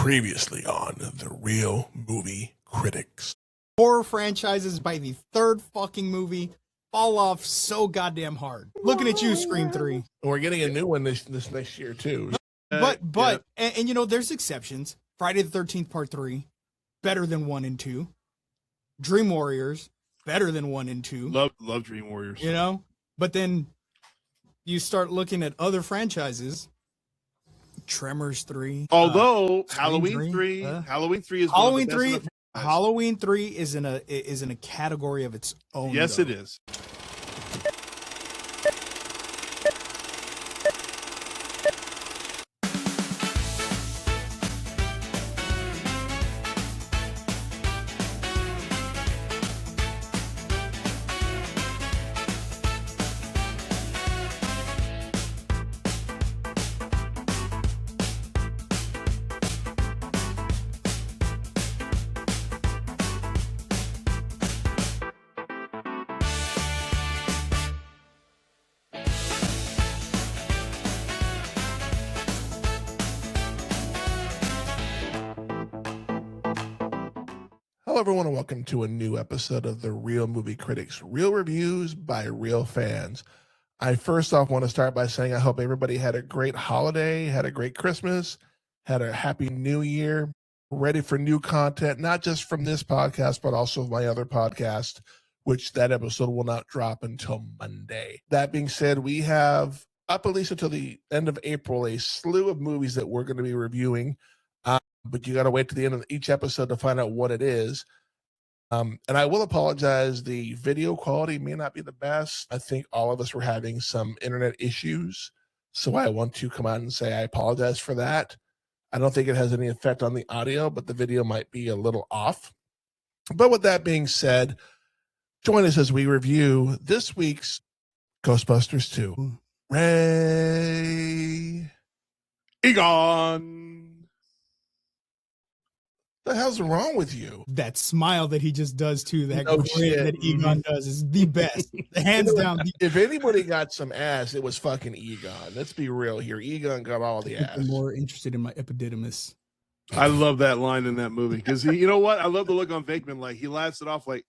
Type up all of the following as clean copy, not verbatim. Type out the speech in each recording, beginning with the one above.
Previously on The Real Movie Critics. Horror franchises by the third fucking movie fall off so goddamn hard. Looking at you, Scream 3. We're getting a new one this next year, too. But you know, there's exceptions. Friday the 13th Part 3, better than 1 and 2. Dream Warriors, better than 1 and 2. Love Dream Warriors. You know? But then you start looking at other franchises. Tremors 3. Although Halloween 3, Halloween 3 is Halloween 3. Halloween 3 is in a category of its own. Yes, though. it is. Hello, everyone, and welcome to a new episode of The Real Movie Critics, real reviews by real fans. I first off want to start by saying I hope everybody had a great holiday, had a great Christmas, had a happy new year, ready for new content, not just from this podcast, but also my other podcast, which that episode will not drop until Monday. That being said, we have up at least until the end of April a slew of movies that we're going to be reviewing. But you got to wait to the end of each episode to find out what it is. And I will apologize. The video quality may not be the best. I think all of us were having some internet issues. So I want to come out and say I apologize for that. I don't think it has any effect on the audio, but the video might be a little off. But with that being said, join us as we review this week's Ghostbusters 2. Ray Egon. The hell's wrong with you? That smile that he just does too, that No grin shit. that Egon does is the best. Hands down. If anybody got some ass, it was fucking Egon. Let's be real here. Egon got all the ass. I'm more interested in my epididymis. I love that line in that movie because you know what? I love the look on Venkman. Like he laughs it off like,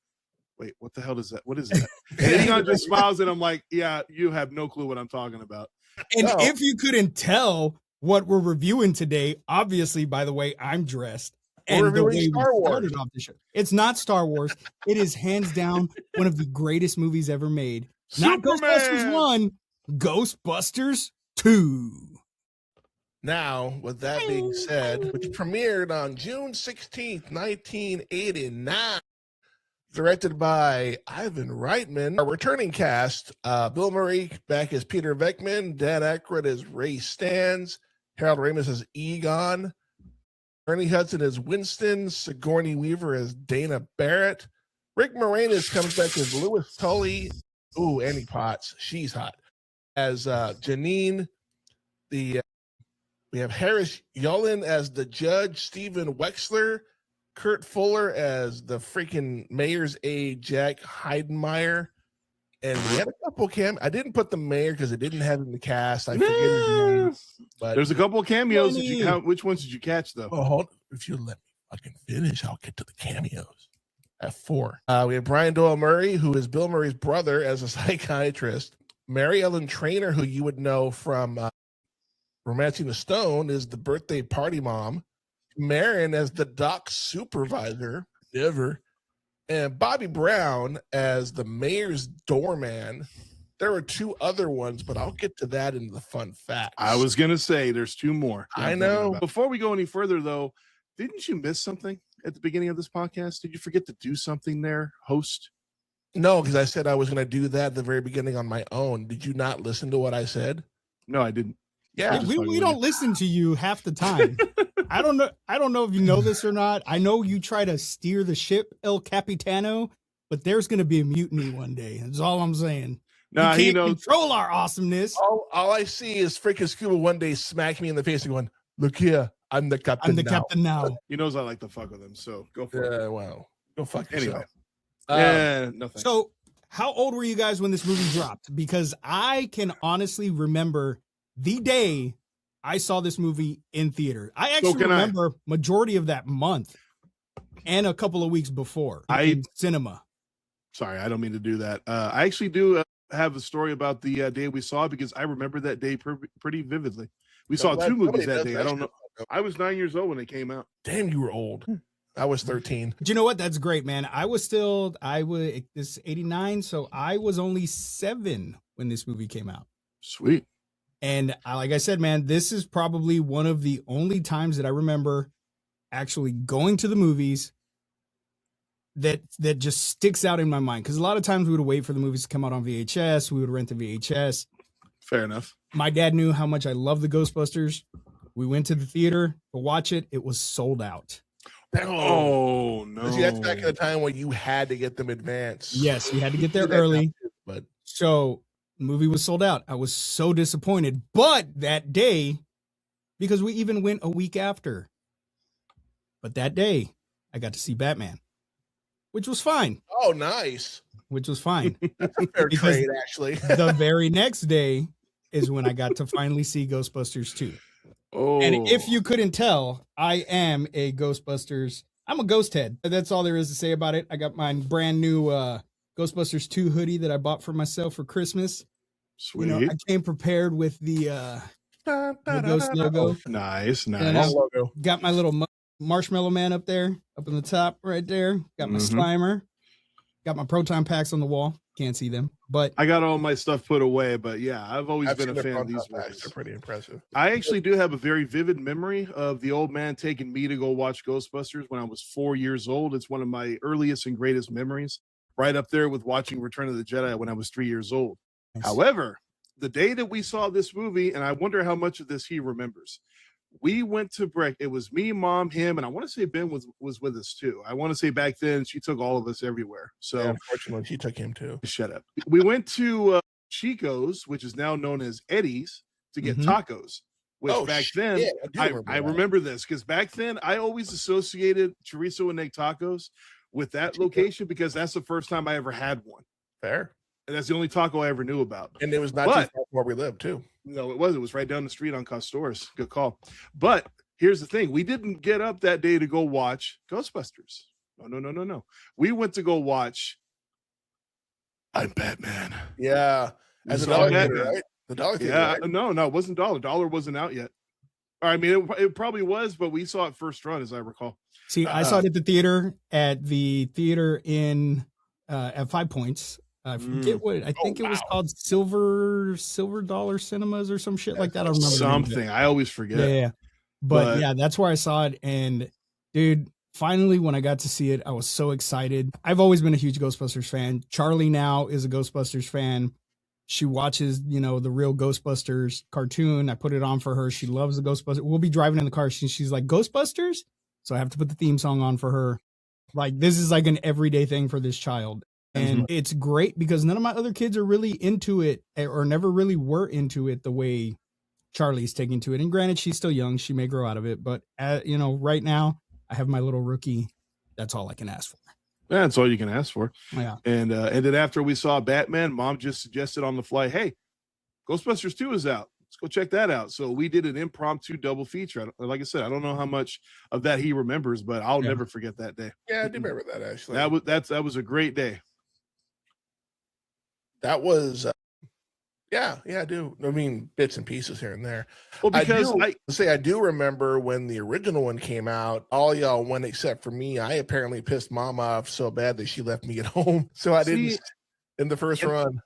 wait, what the hell is that? What is that? And Egon just smiles and I'm like, yeah, you have no clue what I'm talking about. And if you couldn't tell what we're reviewing today, obviously, by the way, I'm dressed. We're And the reviewing way Star we Wars. started off the show. It's not Star Wars. It is hands down one of the greatest movies ever made. Not Ghostbusters 1, Ghostbusters 2. Now, with that being said, which premiered on June 16th, 1989, directed by Ivan Reitman. Our returning cast, Bill Murray back as Peter Venkman, Dan Aykroyd as Ray Stans, Harold Ramis as Egon, Ernie Hudson as Winston, Sigourney Weaver as Dana Barrett, Rick Moranis comes back as Louis Tully. Ooh, Annie Potts, she's hot. As Janine, we have Harris Yulin as the judge, Stephen Wexler, Kurt Fuller as the freaking mayor's aide, Jack Heidenmeyer. And we had a couple I didn't put the mayor because it didn't have in the cast. I forget his name. But There's a couple of cameos. Did you count? Which ones did you catch though? oh, hold, if you let me fucking finish, I'll get to the cameos. At 4. We have Brian Doyle Murray, who is Bill Murray's brother, as a psychiatrist. Mary Ellen Trainor, who you would know from Romancing the Stone, is the birthday party mom. Marin as the dock supervisor, never. And Bobby Brown as the mayor's doorman. There were 2 other ones, but I'll get to that in the fun facts. I was going to say there's 2 more. I know. Before we go any further, though, didn't you miss something at the beginning of this podcast? Did you forget to do something there, host? No, because I said I was going to do that at the very beginning on my own. Did you not listen to what I said? No, I didn't. Yeah. We don't listen to you half the time. I don't know if you know this or not. I know you try to steer the ship, El Capitano, but there's going to be a mutiny one day. That's all I'm saying. Nah, you can't control our awesomeness. All I see is freaking Scuba one day smack me in the face and going, "Look here, I'm the captain. Captain now." He knows I like to fuck with him, so go for it. Well, go fuck Anyway. yourself. Nothing. So, how old were you guys when this movie dropped? Because I can honestly remember the day I saw this movie in theater. I actually can I. remember majority of that month and a couple of weeks before in cinema. Sorry, I don't mean to do that. I actually do have a story about the day we saw it because I remember that day pretty vividly. We saw two movies that day. I don't know. I was 9 years old when they came out. Damn, you were old. I was 13. But you know what? That's great, man. This is 89, so I was only 7 when this movie came out. Sweet. And like I said, man, this is probably one of the only times that I remember actually going to the movies that just sticks out in my mind. Because a lot of times we would wait for the movies to come out on VHS. We would rent the VHS. Fair enough. My dad knew how much I love the Ghostbusters. We went to the theater to watch it. It was sold out. Oh, no. See, that's back in the time when you had to get them advanced. Yes, you had to get there early. But so the movie was sold out. I was so disappointed. But that day, because we even went a week after, but that day I got to see Batman, which was fine. Oh, nice. Which was fine. That's a fair trade, actually. The very next day is when I got to finally see Ghostbusters 2. Oh. And if you couldn't tell, I am a Ghostbusters. I'm a ghost head. That's all there is to say about it. I got my brand new Ghostbusters 2 hoodie that I bought for myself for Christmas. Sweet. You know, I came prepared with the Ghost logo. Nice. Logo. Got my little marshmallow man up there, up in the top right there. Got my Slimer. Got my proton packs on the wall. Can't see them, but I got all my stuff put away. But yeah, I've always been a fan of these movies. They're pretty impressive. I actually do have a very vivid memory of the old man taking me to go watch Ghostbusters when I was 4 years old. It's one of my earliest and greatest memories, right up there with watching Return of the Jedi when I was 3 years old. Nice. However, the day that we saw this movie, and I wonder how much of this he remembers, we went to break. It was me, mom, him, and I want to say Ben was with us too. I want to say back then she took all of us everywhere. So yeah, unfortunately, she took him too. Shut up. We went to Chico's, which is now known as Eddie's, to get tacos. Which back then, I remember this because back then I always associated chorizo and egg tacos with that location because that's the first time I ever had one. Fair. And that's the only taco I ever knew about. And it was not too far where we lived too. No, it wasn't. It was right down the street on Costores. Good call. But here's the thing. We didn't get up that day to go watch Ghostbusters. No. We went to go watch I'm Batman. Yeah. As a dollar theater, right? The dollar theater. Yeah. Right? No, it wasn't dollar. Dollar wasn't out yet. I mean, it probably was, but we saw it first run, as I recall. See, I saw it at the theater in at 5 Points. I forget what I think it was called Silver Dollar Cinemas or some shit like that. I don't remember something. I always forget. Yeah. But yeah, that's where I saw it. And dude, finally, when I got to see it, I was so excited. I've always been a huge Ghostbusters fan. Charlie now is a Ghostbusters fan. She watches, the real Ghostbusters cartoon. I put it on for her. She loves the Ghostbusters. We'll be driving in the car. She's like, Ghostbusters? So I have to put the theme song on for her. Like, this is like an everyday thing for this child. And it's great because none of my other kids are really into it or never really were into it the way Charlie's taking to it. And granted, she's still young. She may grow out of it. But, right now, I have my little rookie. That's all I can ask for. Yeah, that's all you can ask for. Yeah. And then after we saw Batman, Mom just suggested on the fly, hey, Ghostbusters 2 is out. Let's go check that out. So we did an impromptu double feature. Like I said, I don't know how much of that he remembers, but I'll never forget that day. Yeah, I do remember that actually. That was a great day. That was, I do. I mean, bits and pieces here and there. Well, because I do remember when the original one came out, all y'all went except for me. I apparently pissed Mom off so bad that she left me at home. So I didn't in the first run.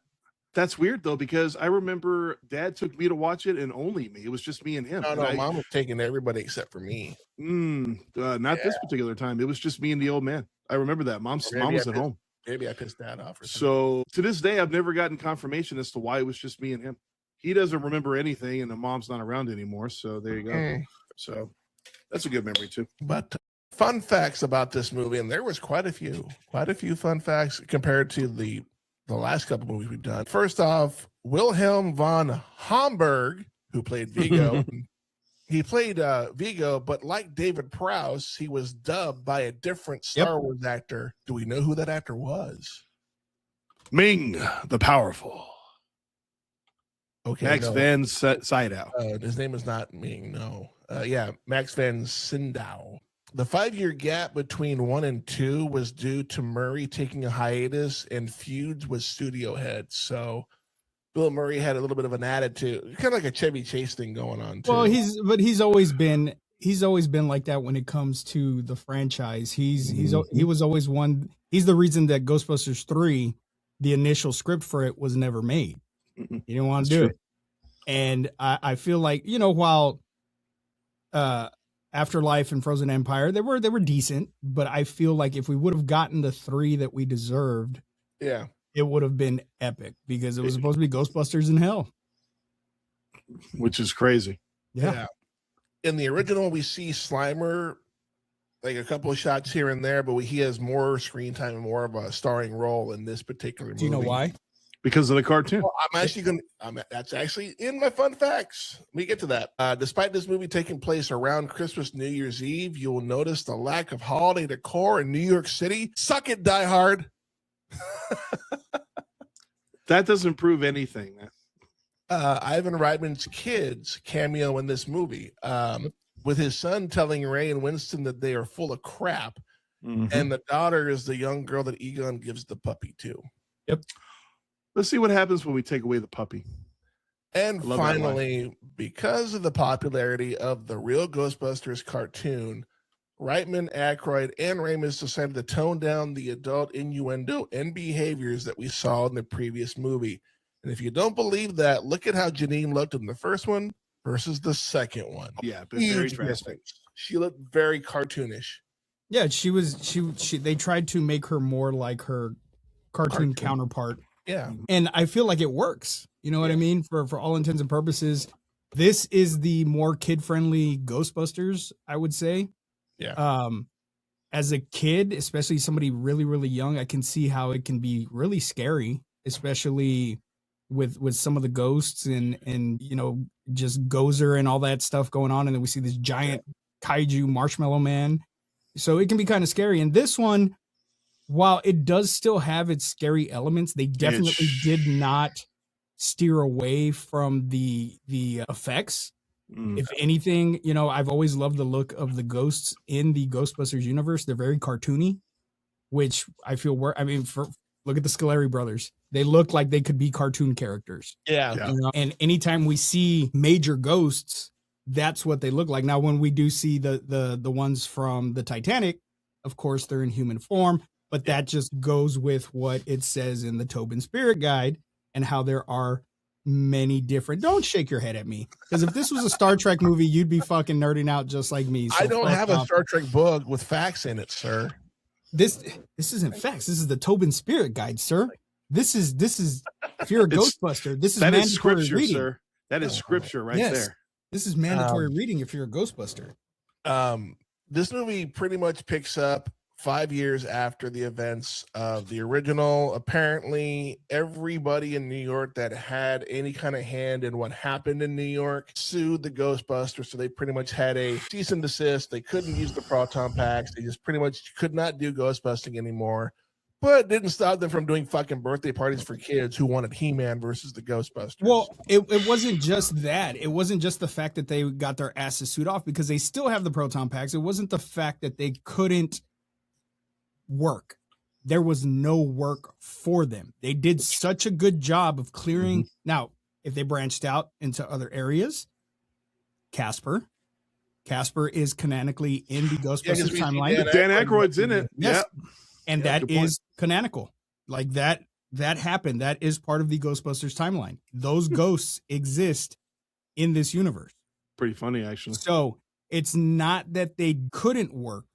That's weird though, because I remember Dad took me to watch it and only me. It was just me and him. No, Mom was taking everybody except for me. Not this particular time. It was just me and the old man. I remember that. Mom was at home. Maybe I pissed Dad off. So to this day, I've never gotten confirmation as to why it was just me and him. He doesn't remember anything, and the mom's not around anymore. So there you go. So that's a good memory too. But fun facts about this movie, and there was quite a few fun facts compared to the last couple movies we've done. First off, Wilhelm von Homburg, who played Vigo. He played Vigo, but like David Prowse, he was dubbed by a different Star Wars actor. Do we know who that actor was? Ming the Powerful. Okay, Max Van Sydow. His name is not Ming. No. Yeah, Max Van Sydow. The 5-year gap between 1 and 2 was due to Murray taking a hiatus and feuds with studio heads. So Bill Murray had a little bit of an attitude, kind of like a Chevy Chase thing going on too. Well, he's always been like that when it comes to the franchise. He was always one. He's the reason that Ghostbusters 3, the initial script for it, was never made. He didn't want to do it. And I feel like, while Afterlife and Frozen Empire, they were decent, but I feel like if we would have gotten the 3 that we deserved, yeah, it would have been epic, because it was supposed to be Ghostbusters in hell. Which is crazy. Yeah. In the original, we see Slimer like a couple of shots here and there, but he has more screen time and more of a starring role in this particular movie. Do you know why? Because of the cartoon. Well, that's actually in my fun facts. We get to that. Despite this movie taking place around Christmas, New Year's Eve, you will notice the lack of holiday decor in New York City. Suck it, Die Hard. That doesn't prove anything. Ivan Reitman's kids cameo in this movie, with his son telling Ray and Winston that they are full of crap, and the daughter is the young girl that Egon gives the puppy to. Yep. Let's see what happens when we take away the puppy. And finally, because of the popularity of the Real Ghostbusters cartoon, Reitman, Aykroyd, and Ramis decided to tone down the adult innuendo and behaviors that we saw in the previous movie. And if you don't believe that, look at how Janine looked in the first one versus the second one. Yeah, but very drastic. She looked very cartoonish. Yeah, they tried to make her more like her cartoon counterpart. Yeah. And I feel like it works. You know what I mean? For all intents and purposes, this is the more kid-friendly Ghostbusters, I would say. Yeah. As a kid, especially somebody really, really young, I can see how it can be really scary, especially with some of the ghosts and just Gozer and all that stuff going on. And then we see this giant kaiju marshmallow man. So it can be kind of scary. And this one, while it does still have its scary elements, they definitely did not steer away from the effects. If anything, I've always loved the look of the ghosts in the Ghostbusters universe. They're very cartoony, which I feel look at the Scoleri brothers. They look like they could be cartoon characters. Yeah. And anytime we see major ghosts, that's what they look like. Now, when we do see the ones from the Titanic, of course, they're in human form. But that just goes with what it says in the Tobin Spirit Guide and how there are many different. Don't shake your head at me, because if this was a Star Trek movie, you'd be fucking nerding out just like me. So I don't have a Star Trek book with facts in it, sir. This isn't facts. This is the Tobin Spirit Guide, sir. This is if you're a Ghostbuster, this is mandatory scripture, reading. Sir. That is scripture right there. This is mandatory reading if you're a Ghostbuster. This movie pretty much picks up 5 years after the events of the original. Apparently, everybody in New York that had any kind of hand in what happened in New York sued the Ghostbusters. So they pretty much had a cease and desist. They couldn't use the proton packs. They just pretty much could not do ghostbusting anymore. But it didn't stop them from doing fucking birthday parties for kids who wanted He-Man versus the Ghostbusters. Well, it wasn't just that. It wasn't just the fact that they got their asses sued off, because they still have the proton packs. It wasn't the fact that they couldn't work. There was no work for them. They did such a good job of clearing. Now, if they branched out into other areas, Casper is canonically in the Ghostbusters timeline. Dan Aykroyd's in it. Yes. Yeah. And that is canonical. Like that happened. That is part of the Ghostbusters timeline. Those ghosts exist in this universe. Pretty funny, actually. So it's not that they couldn't work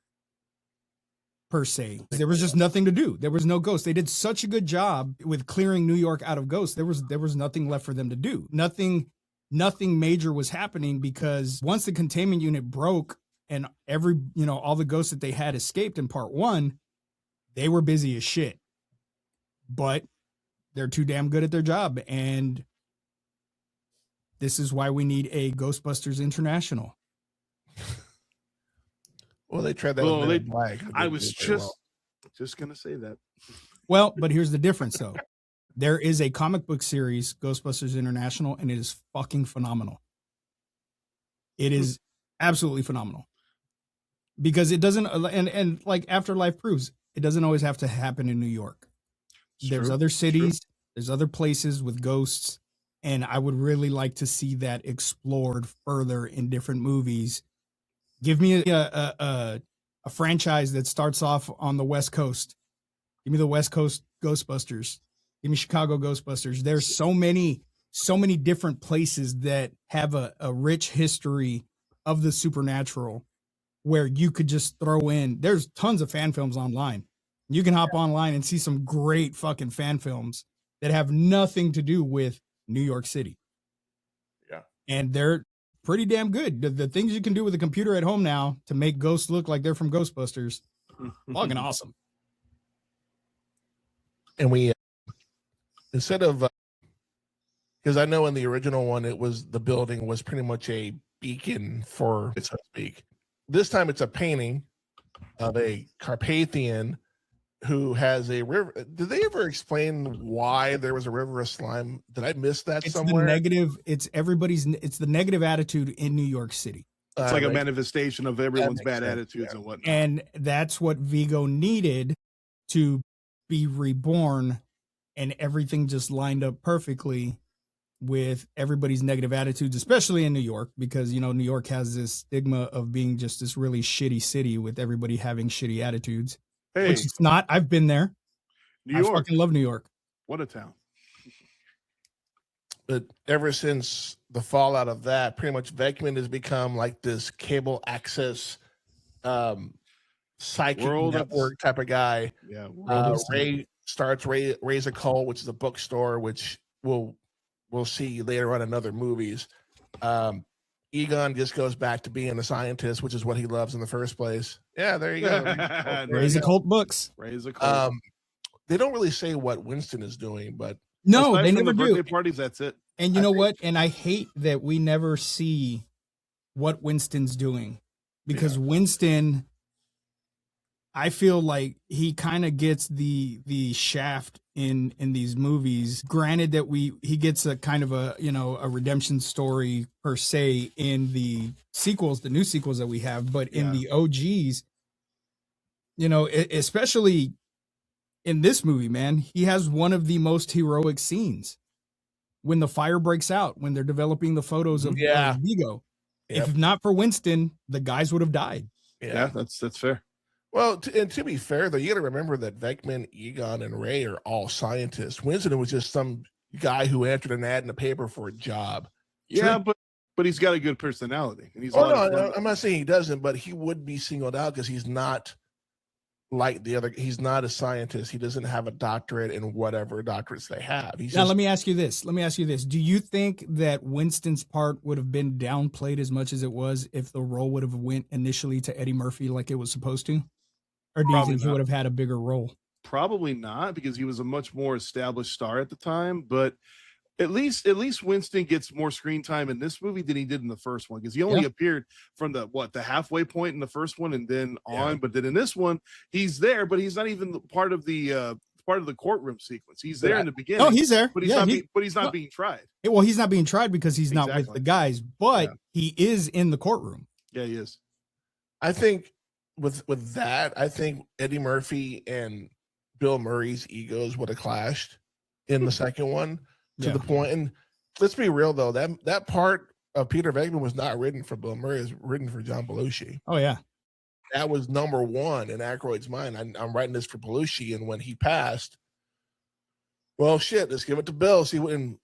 per se. There was just nothing to do. There was no ghosts. They did such a good job with clearing New York out of ghosts. There was nothing left for them to do. Nothing major was happening, because once the containment unit broke and all the ghosts that they had escaped in part 1, they were busy as shit. But they're too damn good at their job, and this is why we need a Ghostbusters International. Well, they tried that. I was just gonna say that. Well, but here's the difference, though. There is a comic book series, Ghostbusters International, and it is fucking phenomenal. It is absolutely phenomenal. Because it doesn't, and like Afterlife proves, it doesn't always have to happen in New York. There's other cities, there's other places with ghosts, and I would really like to see that explored further in different movies. Give me a franchise that starts off on the West Coast. Give me the West Coast Ghostbusters. Give me Chicago Ghostbusters. There's so many different places that have a rich history of the supernatural where you could just throw in. There's tons of fan films online. You can hop online and see some great fucking fan films that have nothing to do with New York City. Yeah. And they're pretty damn good. The things you can do with a computer at home now to make ghosts look like they're from Ghostbusters, fucking awesome. And we, instead of, because I know in the original one, it was the building was pretty much a beacon for, so to speak. This time it's a painting of a Carpathian who has a river. Did they ever explain why there was a river of slime? Did I miss that somewhere? The negative. It's the negative attitude in New York City. It's like a manifestation of everyone's bad attitudes and whatnot. And that's what Vigo needed to be reborn, and everything just lined up perfectly with everybody's negative attitudes, especially in New York, because, you know, New York has this stigma of being just this really shitty city with everybody having shitty attitudes. Hey, which it's not. I've been there. New York. I fucking love New York. What a town. But ever since the fallout of that, pretty much Vekman has become like this cable access psychic network type of guy. Yeah. Ray starts Ray's Occult, which is a bookstore, which we'll see later on in other movies. Egon just goes back to being a scientist, which is what he loves in the first place. Yeah, there you go. Ray's Occult books. Ray's Occult. They don't really say what Winston is doing, but no, they never do. Birthday parties, that's it. And you know what? And I hate that we never see what Winston's doing, because Winston, I feel like he kind of gets the shaft in these movies. Granted that he gets a kind of a redemption story per se in the sequels, the new sequels that we have, but in the OGs, you know, especially in this movie, man, he has one of the most heroic scenes when the fire breaks out, when they're developing the photos of Vigo. Yep. If not for Winston, the guys would have died. Yeah, that's fair. Well, and to be fair, though, you got to remember that Vekman, Egon, and Ray are all scientists. Winston was just some guy who answered an ad in the paper for a job. Yeah, but he's got a good personality. And he's I'm not saying he doesn't, but he would be singled out because he's not like the other. He's not a scientist. He doesn't have a doctorate in whatever doctorates they have. Let me ask you this. Do you think that Winston's part would have been downplayed as much as it was if the role would have went initially to Eddie Murphy like it was supposed to? Or do you think he would have had a bigger role? Probably not, because he was a much more established star at the time. But at least Winston gets more screen time in this movie than he did in the first one, because he only appeared from the halfway point in the first one and then on. But then in this one, he's there, but he's not even part of the courtroom sequence. He's there in the beginning. Oh, he's there, but he's not being tried. Well, he's not being tried because he's not with the guys, but he is in the courtroom. Yeah, he is. I think with that, I think Eddie Murphy and Bill Murray's egos would have clashed in the second one to the point. And let's be real, though, that part of Peter Venkman was not written for Bill Murray. It was written for John Belushi. Oh, yeah. That was number one in Aykroyd's mind. I'm writing this for Belushi, and when he passed, well, shit, let's give it to Bill. See, and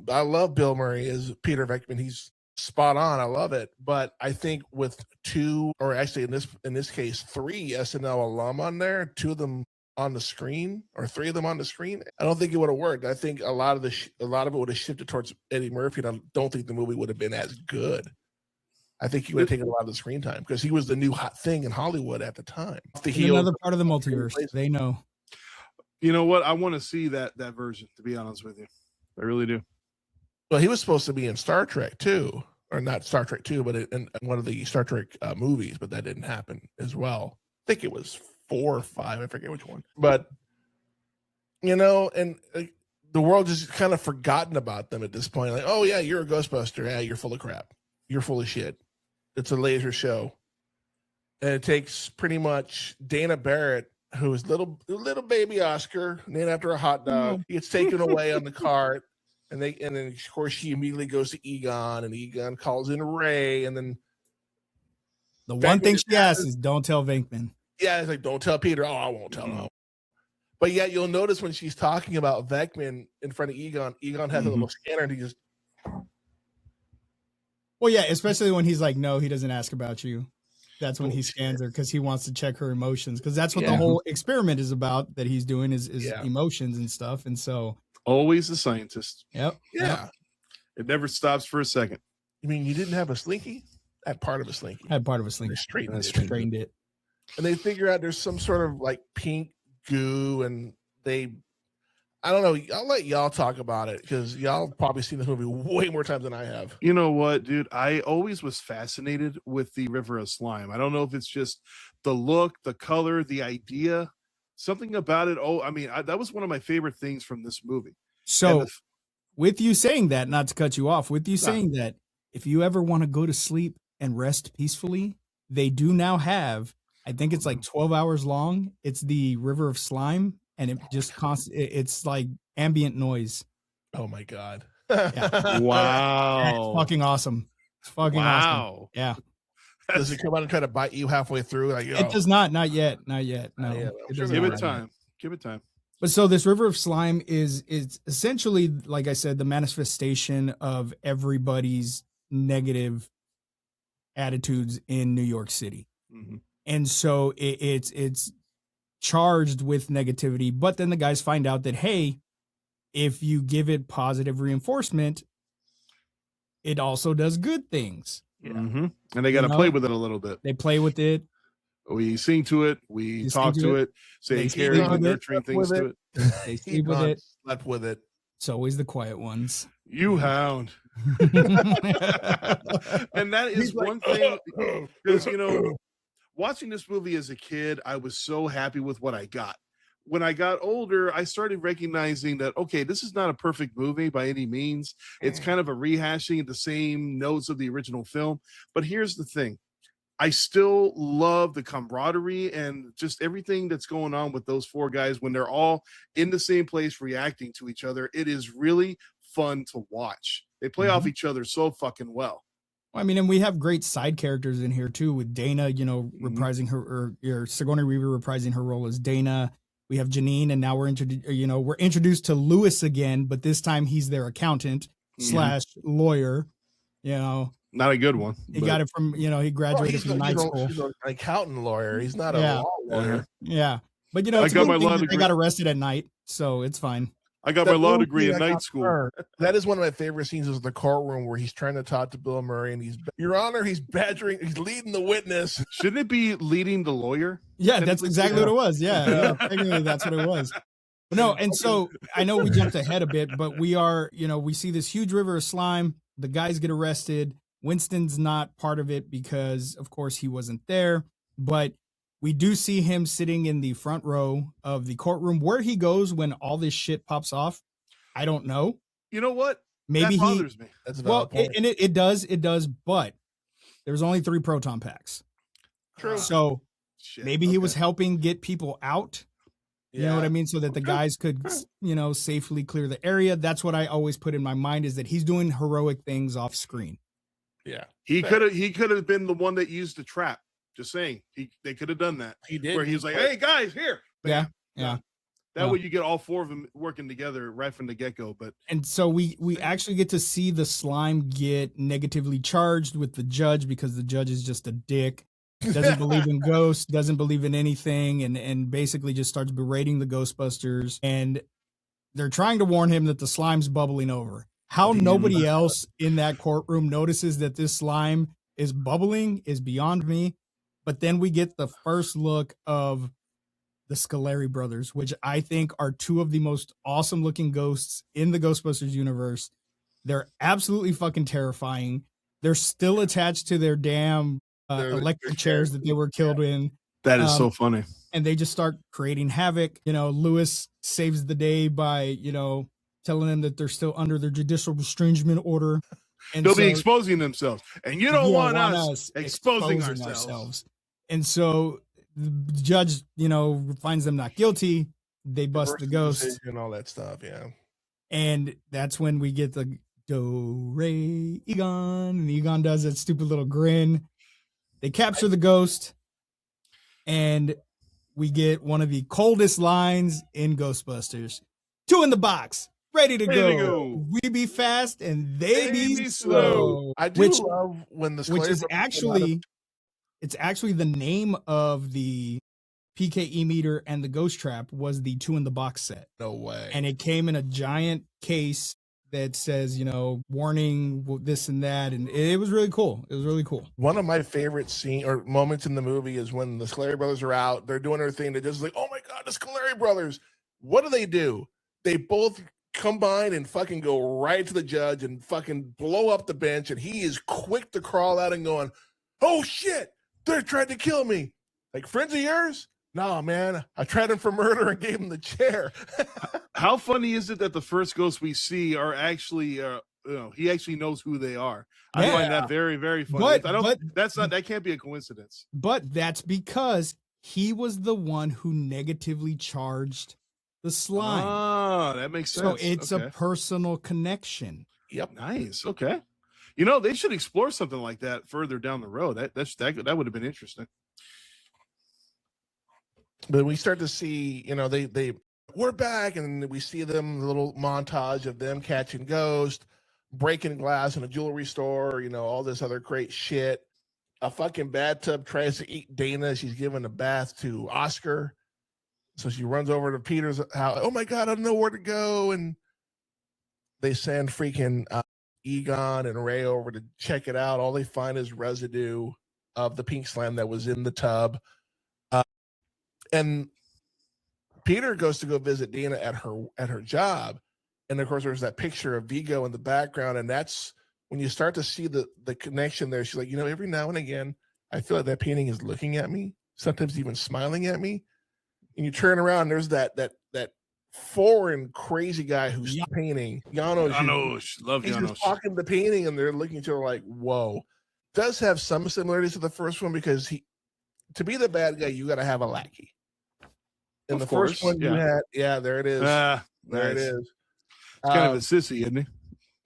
I love Bill Murray as Peter Venkman. He's spot on. I love it. But I think with two, or actually in this case, 3 SNL alum on there, 2 of them on the screen, or 3 of them on the screen, I don't think it would have worked. I think a lot of it would have shifted towards Eddie Murphy, and I don't think the movie would have been as good. I think he would have taken a lot of the screen time because he was the new hot thing in Hollywood at the time. Another part of the multiverse. They know. You know what? I want to see that version, to be honest with you. I really do. Well, he was supposed to be in Star Trek too, or not Star Trek 2, but in one of the Star Trek movies, but that didn't happen as well. I think it was 4 or 5. I forget which one. But, and the world just kind of forgotten about them at this point. Like, oh yeah, you're a Ghostbuster. Yeah, you're full of crap. You're full of shit. It's a laser show. And it takes pretty much Dana Barrett, who is little baby Oscar, named after a hot dog. He gets taken away on the cart, and then of course she immediately goes to Egon, and Egon calls in Ray, and then the one thing she asks is, "Don't tell Venkman." Yeah, it's like, "Don't tell Peter." Oh, I won't tell him. But yet you'll notice when she's talking about Venkman in front of Egon, Egon has a little scanner, and he just. Well, yeah, especially when he's like, "No, he doesn't ask about you." That's when he scans her because he wants to check her emotions, because that's what the whole experiment is about that he's doing is emotions and stuff. And so always a scientist. Yep. Yeah. It never stops for a second. You mean you didn't have a slinky? Had part of a slinky. Had part of a slinky. They straightened it. And they figure out there's some sort of like pink goo, and I don't know. I'll let y'all talk about it because y'all probably seen this movie way more times than I have. You know what, dude? I always was fascinated with the River of Slime. I don't know if it's just the look, the color, the idea, something about it. Oh, I mean, that was one of my favorite things from this movie. So with you saying that, not to cut you off, with you saying that, if you ever want to go to sleep and rest peacefully, they do now have, I think it's like 12 hours long. It's the River of Slime. And it just it's like ambient noise. Oh my God. Yeah. Wow. It's fucking awesome. It's fucking awesome. Yeah. Does it come out and try to bite you halfway through? Like, it does not. Not yet. No. Give it time. Give it time. But so this River of Slime is essentially, like I said, the manifestation of everybody's negative attitudes in New York City. Mm-hmm. And so it's charged with negativity, but then the guys find out that, hey, if you give it positive reinforcement, it also does good things. Yeah. Mm-hmm. And they got to play with it a little bit. They play with it. We sing to it. We talk to it. Say caring and nurturing things to it. They sleep with it. Slept with it. It's always the quiet ones. You hound. And that is one thing, because, you know, watching this movie as a kid, I was so happy with what I got. When I got older, I started recognizing that, okay, this is not a perfect movie by any means. It's kind of a rehashing of the same notes of the original film. But here's the thing. I still love the camaraderie and just everything that's going on with those four guys when they're all in the same place reacting to each other. It is really fun to watch. They play off each other so fucking well. I mean, and we have great side characters in here too, with Dana, you know, reprising her, or Sigourney Weaver reprising her role as Dana. We have Janine, and now we're introduced to Lewis again, but this time he's their accountant / lawyer. You know, not a good one. He got it from, you know, he graduated from night school. He's an accountant lawyer. He's not a law lawyer. Yeah, but you know, it's they got arrested at night, so it's fine. I got my law degree in night school. That is one of my favorite scenes, is the courtroom where he's trying to talk to Bill Murray, and Your Honor, he's leading the witness. Shouldn't it be leading the lawyer? Yeah, that's exactly what it was. Yeah, technically that's what it was. But no, and so I know we jumped ahead a bit, but we see this huge river of slime. The guys get arrested. Winston's not part of it because, of course, he wasn't there. But we do see him sitting in the front row of the courtroom. Where he goes when all this shit pops off, I don't know. You know what? Maybe that bothers me. That's a valid point. It does. But there's only 3 proton packs. True. So maybe he was helping get people out. You know what I mean? So that the guys could, you know, safely clear the area. That's what I always put in my mind, is that he's doing heroic things off screen. Yeah. He could have been the one that used the trap. Just saying, they could have done that. He did. Where he was like, "Hey guys, here." Bam. Yeah. That way you get all 4 of them working together right from the get-go. And so we actually get to see the slime get negatively charged with the judge, because the judge is just a dick. Doesn't believe in ghosts, doesn't believe in anything, and basically just starts berating the Ghostbusters. And they're trying to warn him that the slime's bubbling over. How nobody else in that courtroom notices that this slime is bubbling is beyond me. But then we get the first look of the Scoleri brothers, which I think are 2 of the most awesome looking ghosts in the Ghostbusters universe. They're absolutely fucking terrifying. They're still attached to their damn electric chairs that they were killed in. That is so funny. And they just start creating havoc. You know, Lewis saves the day by, you know, telling them that they're still under their judicial restrangement order. And they'll be exposing themselves. And you don't want us exposing ourselves. And so the judge, finds them not guilty. They bust the ghost and all that stuff. Yeah. And that's when we get the do, re, Egon. And Egon does that stupid little grin. They capture the ghost. And we get one of the coldest lines in Ghostbusters. 2 in the box. Ready to go. We be fast and they be slow. I do love when the which is actually it's actually the name of the PKE meter and the ghost trap was the 2 in the box set. No way. And it came in a giant case that says, warning, this and that. And it was really cool. It was really cool. One of my favorite scene or moments in the movie is when the Scoleri brothers are out. They're doing their thing. They're just like, oh my God, the Scoleri brothers. What do? They both combine and fucking go right to the judge and fucking blow up the bench. And he is quick to crawl out and going, oh shit, they're trying to kill me. Like, friends of yours? No, man, I tried him for murder and gave him the chair. How funny is it that the first ghosts we see are actually, he actually knows who they are. I find that very, very funny. That can't be a coincidence. But that's because he was the one who negatively charged the slime. Oh, that makes sense. So it's a personal connection. Yep. Nice. Okay. They should explore something like that further down the road. That would have been interesting. But we start to see, we're back, and we see them, a little montage of them catching ghosts, breaking glass in a jewelry store, all this other great shit. A fucking bathtub tries to eat Dana. She's giving a bath to Oscar. So she runs over to Peter's house. Oh my God, I don't know where to go. And they send freaking Egon and Ray over to check it out. All they find is residue of the pink slime that was in the tub. And Peter goes to go visit Dana at her job. And of course, there's that picture of Vigo in the background. And that's when you start to see the connection there. She's like, every now and again, I feel like that painting is looking at me, sometimes even smiling at me. And you turn around, there's that foreign crazy guy who's painting. Janosch. Love He's Janosch. just talking the painting, and they're looking at each other like, whoa. Does have some similarities to the first one because to be the bad guy, you got to have a lackey. In the first one, you had, there it is. There it is. It's kind of a sissy, isn't he?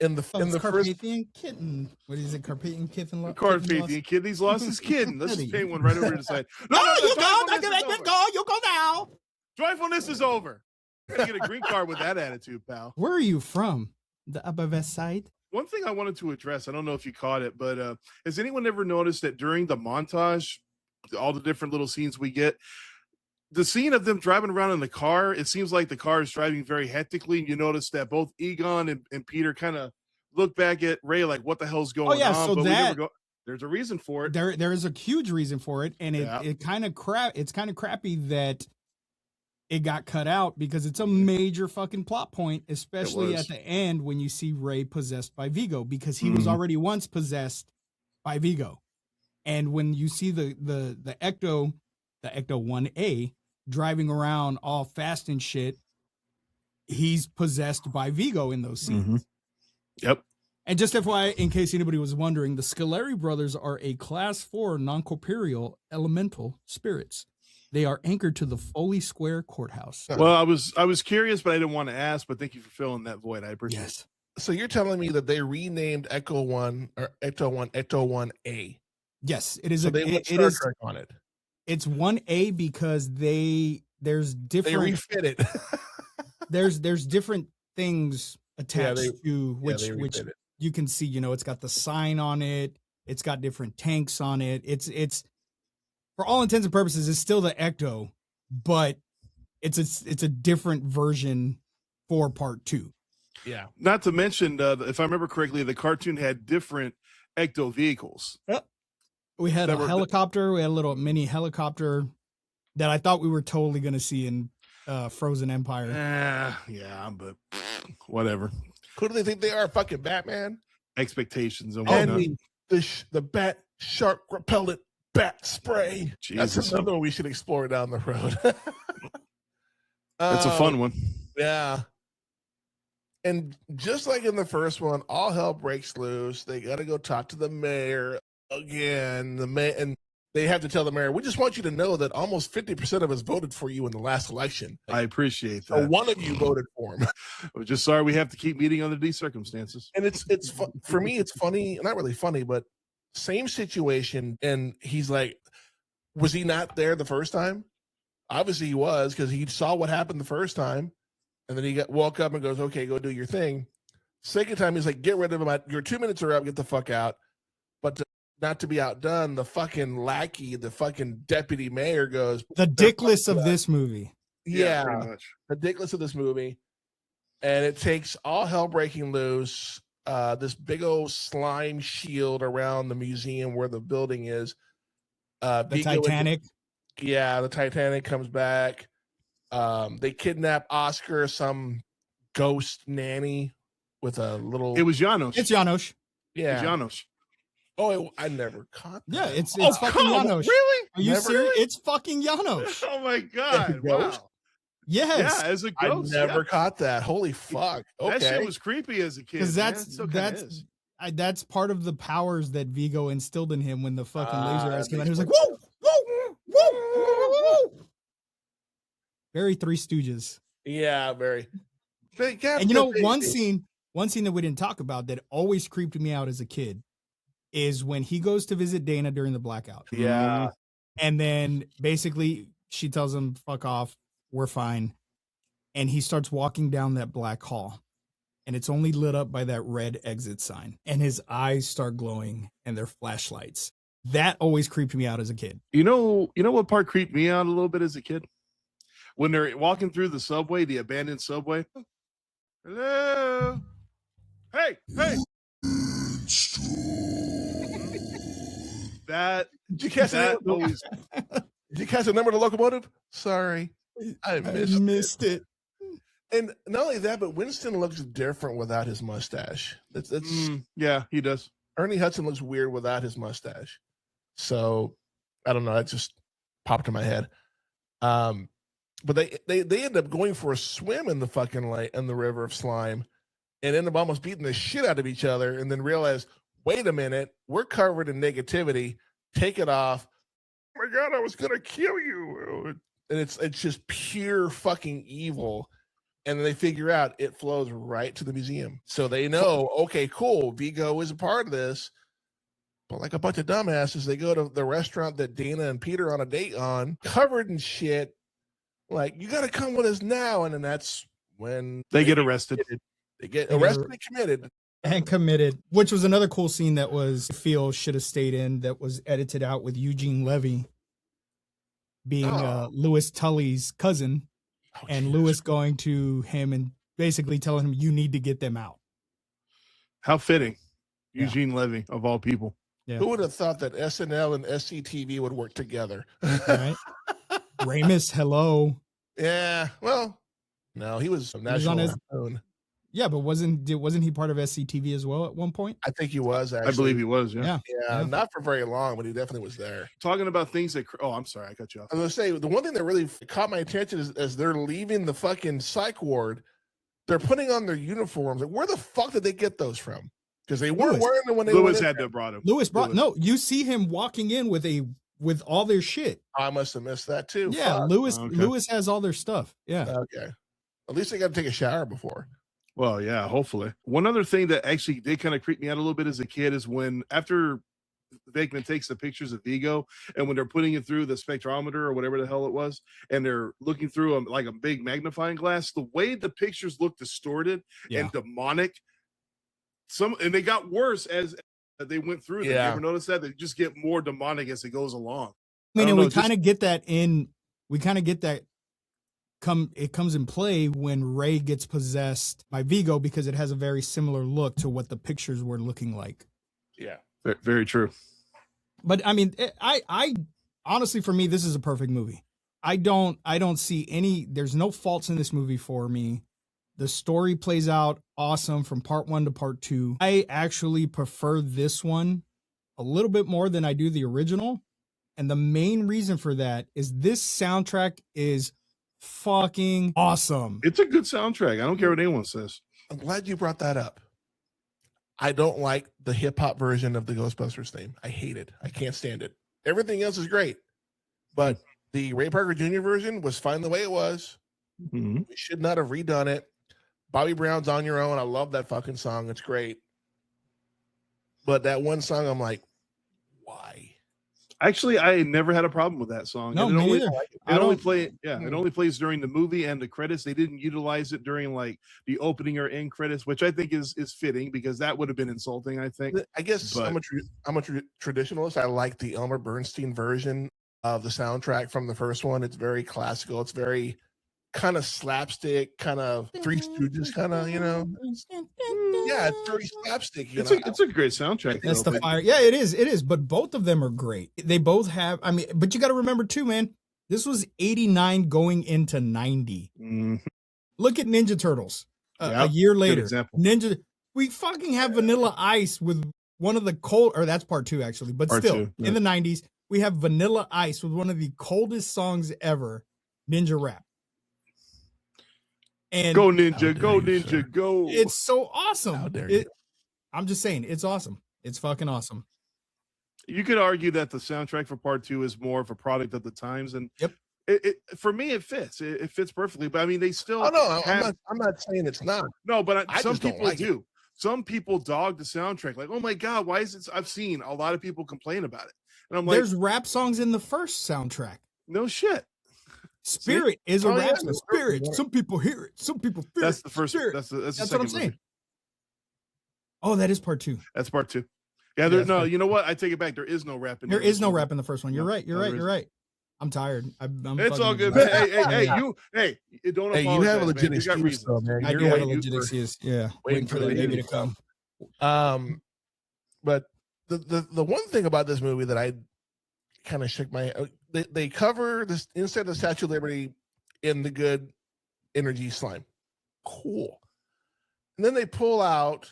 In the first Carpathian kitten. What is it? Carpathian kitten. Carpathian kitten. He's lost his kitten. Let's just paint one right over to the side. No, you go. You go now. Joyfulness is over. You're gonna get a green card with that attitude, pal. Where are you from? The Upper West Side. One thing I wanted to address, I don't know if you caught it, but has anyone ever noticed that during the montage, all the different little scenes we get, the scene of them driving around in the car, it seems like the car is driving very hectically. You notice that both Egon and Peter kind of look back at Ray like, what the hell's going on? So but there's a reason for it. There is a huge reason for it. And it's kind of crappy that it got cut out because it's a major fucking plot point, especially at the end when you see Ray possessed by Vigo, because he was already once possessed by Vigo. And when you see the Ecto 1A driving around all fast and shit, he's possessed by Vigo in those scenes. Yep. And just FYI, in case anybody was wondering, the Scoleri brothers are a class 4 non-corporeal elemental spirits. They are anchored to the Foley Square courthouse. Well, I was curious, but I didn't want to ask, but thank you for filling that void. I appreciate it. So you're telling me that they renamed Echo 1 or Ecto 1 Ecto 1A. Yes, it is. So they put Star Trek on it. It's 1A because there's different. They refit it. there's different things attached to which you can see. It's got the sign on it. It's got different tanks on it. It's for all intents and purposes, it's still the Ecto, but it's a different version for part 2. Yeah. Not to mention, if I remember correctly, the cartoon had different Ecto vehicles. Yep. We had a helicopter. We had a little mini helicopter that I thought we were totally going to see in Frozen Empire. Yeah, but whatever. Who do they think they are? Fucking Batman? Expectations and whatnot. And the bat shark repellent bat spray. Jesus. That's another one we should explore down the road. That's a fun one. Yeah. And just like in the first one, all hell breaks loose. They got to go talk to the mayor again. And they have to tell the mayor, we just want you to know that almost 50% of us voted for you in the last election. I appreciate that. So one of you voted for him. I'm just sorry we have to keep meeting under these circumstances. And it's for me, it's funny, not really funny, but same situation. And he's like, was he not there the first time? Obviously he was, because he saw what happened the first time. And then he woke up and goes, okay, go do your thing. Second time, he's like, get rid of him. Your 2 minutes are up. Get the fuck out. But not to be outdone, the fucking lackey, the fucking deputy mayor goes. The dickless of this movie. Yeah, pretty much. The dickless of this movie. And it takes all hell breaking loose. This big old slime shield around the museum where the building is. The Titanic. The Titanic comes back. They kidnap Oscar, some ghost nanny with a little. It was Janos. It's Janos. Yeah, Janos. Oh, I never caught that. Yeah, it's fucking Janos. Really? Are you serious? It's fucking Janos. Oh my god! Wow. Yes. Yeah, as a ghost. I never caught that. Holy fuck! Okay, that shit was creepy as a kid. Because that's part of the powers that Vigo instilled in him when the fucking laser eyes came out. He was like, whoa, whoa, whoa, whoa, whoa. Very Three Stooges. Yeah, very. And you know, one scene that we didn't talk about that always creeped me out as a kid is when he goes to visit Dana during the blackout. Yeah. And then basically she tells him, fuck off, we're fine. And he starts walking down that black hall. And it's only lit up by that red exit sign. And his eyes start glowing and they're flashlights. That always creeped me out as a kid. You know what part creeped me out a little bit as a kid? When they're walking through the subway, the abandoned subway. Hello. Hey. Did you catch that? Did you catch the number of the locomotive? Sorry, I missed it. And not only that, but Winston looks different without his mustache. Yeah, he does. Ernie Hudson looks weird without his mustache. So I don't know. That just popped in my head. But they end up going for a swim in the fucking in the river of slime, and end up almost beating the shit out of each other, and then realize, wait a minute, we're covered in negativity. Take it off. Oh my god, I was gonna kill you. And it's just pure fucking evil. And then they figure out it flows right to the museum. So they know, okay, cool, Vigo is a part of this. But like a bunch of dumbasses, they go to the restaurant that Dana and Peter on a date on, covered in shit. Like, you got to come with us now. And then that's when they get arrested. They get arrested and committed. Which was another cool scene that was, I feel, should have stayed in, that was edited out with Eugene Levy being Louis Tully's cousin. And Louis going to him and basically telling him, you need to get them out. How fitting. Eugene Levy, of all people. Yeah. Who would have thought that SNL and SCTV would work together? Right. Ramus, hello. Yeah. Well, no, he was national on his own. Yeah, but wasn't he part of SCTV as well at one point? I think he was, actually. I believe he was, yeah. Not for very long, but he definitely was there. Talking about things that... Oh, I'm sorry, I cut you off. I was going to say, the one thing that really caught my attention is as they're leaving the fucking psych ward, they're putting on their uniforms. Like, where the fuck did they get those from? Because they weren't wearing them when they Louis had to have brought them. No, you see him walking in with all their shit. I must have missed that too. Yeah, Louis has all their stuff. Yeah. Okay. At least they got to take a shower before. Well, yeah, hopefully. One other thing that actually did kind of creep me out a little bit as a kid is when after Venkman takes the pictures of Vigo and when they're putting it through the spectrometer or whatever the hell it was, and they're looking through like a big magnifying glass, the way the pictures look distorted and demonic, and they got worse as they went through them. You ever notice that? They just get more demonic as it goes along. I mean, and we kind of get that it comes in play when Ray gets possessed by Vigo, because it has a very similar look to what the pictures were looking like. Yeah, very true. But I mean, I honestly, for me, this is a perfect movie. I don't see there's no faults in this movie for me. The story plays out awesome from part 1 to part 2. I actually prefer this one a little bit more than I do the original. And the main reason for that is this soundtrack is fucking awesome. It's a good soundtrack. I don't care what anyone says. I'm glad you brought that up. I don't like the hip hop version of the Ghostbusters theme. I hate it. I can't stand it. Everything else is great, but the Ray Parker Jr. version was fine the way it was. Mm-hmm. We should not have redone it. Bobby Brown's On Your Own. I love that fucking song. It's great. But that one song, I'm like, why? Actually, I never had a problem with that song. No, and it only plays during the movie and the credits. They didn't utilize it during like the opening or end credits, which I think is fitting because that would have been insulting. I think. I guess I'm a traditionalist. I like the Elmer Bernstein version of the soundtrack from the first one. It's very classical. It's very kind of slapstick, kind of Three Stooges, kind of, you know. Yeah, it's very slapstick. It's a great soundtrack. That's the fire. Yeah, it is. It is. But both of them are great. They both have. I mean, but you got to remember too, man. This was 89 going into 90. Mm-hmm. Look at Ninja Turtles. A year later, Ninja. We fucking have Vanilla Ice with one of the cold. Or that's part 2 actually. But part still, in the 90s, we have Vanilla Ice with one of the coldest songs ever, Ninja Rap. And go Ninja, go Ninja, go. It's so awesome. How dare you? I'm just saying, it's awesome. It's fucking awesome. You could argue that the soundtrack for part 2 is more of a product of the times. And it for me, it fits. It fits perfectly. But I mean, they still. Oh, no, I'm not saying it's not. No, but some people like do. Some people dog the soundtrack. Like, oh my God, why is it? I've seen a lot of people complain about it. And I'm like, there's rap songs in the first soundtrack. No shit. Spirit is a rap song. Spirit. Some people hear it. Some people feel it. That's the first. Spirit. That's what I'm saying. Movie. Oh, that is part 2. That's part 2. Yeah. No, you know what? I take it back. There is no rap in there. There is no rap in the first one. You're right. You're right. I'm tired. It's all good, man. Hey, don't apologize. You have a legit excuse, though, man. I do have a legit excuse. Yeah, waiting for the baby to come. But the one thing about this movie that I kind of shook my they cover this inside the Statue of Liberty in the good energy slime. Cool. And then they pull out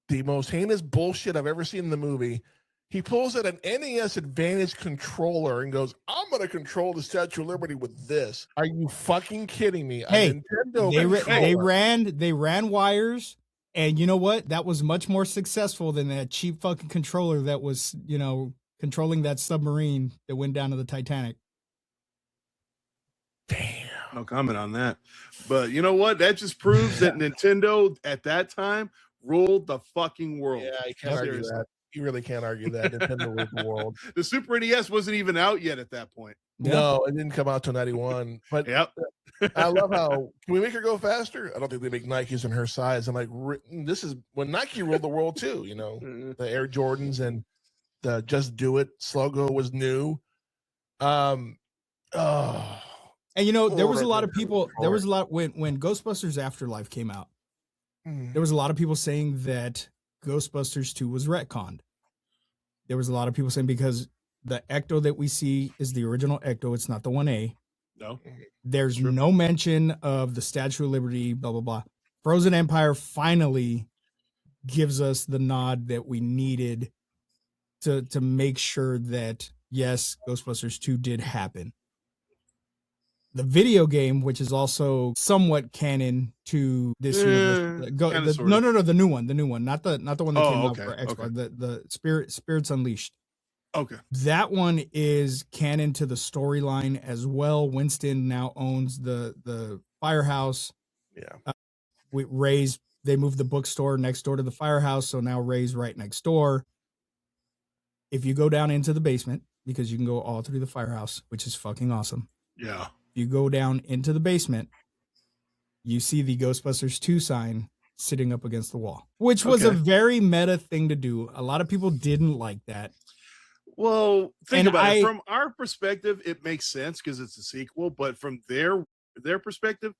the most heinous bullshit I've ever seen in the movie. He pulls out an NES Advantage controller and goes, I'm going to control the Statue of Liberty with this. Are you fucking kidding me? Hey, they ran wires, and you know what? That was much more successful than that cheap fucking controller that was, controlling that submarine that went down to the Titanic. Damn. No comment on that. But you know what? That just proves that Nintendo at that time ruled the fucking world. Yeah, you can't argue that. You really can't argue that. Nintendo ruled the world. The Super NES wasn't even out yet at that point. No, it didn't come out till 91. But I love how, can we make her go faster? I don't think they make Nikes in her size. I'm like, this is when Nike ruled the world too, the Air Jordans and the Just Do It logo was new. And there was a lot of people, when Ghostbusters Afterlife came out, there was a lot of people saying that Ghostbusters 2 was retconned. There was a lot of people saying because the Ecto that we see is the original Ecto. It's not the 1A. No. There's no mention of the Statue of Liberty, blah, blah, blah. Frozen Empire finally gives us the nod that we needed to make sure that, yes, Ghostbusters 2 did happen. The video game, which is also somewhat canon to this universe. The new one, not the one that came out for Xbox. The Spirits Unleashed. Okay. That one is canon to the storyline as well. Winston now owns the firehouse. Yeah. They moved the bookstore next door to the firehouse, so now Ray's right next door. If you go down into the basement, because you can go all through the firehouse, which is fucking awesome. Yeah. You go down into the basement, you see the Ghostbusters 2 sign sitting up against the wall, which was a very meta thing to do. A lot of people didn't like that. Well, think about it. From our perspective, it makes sense because it's a sequel, but from their perspective,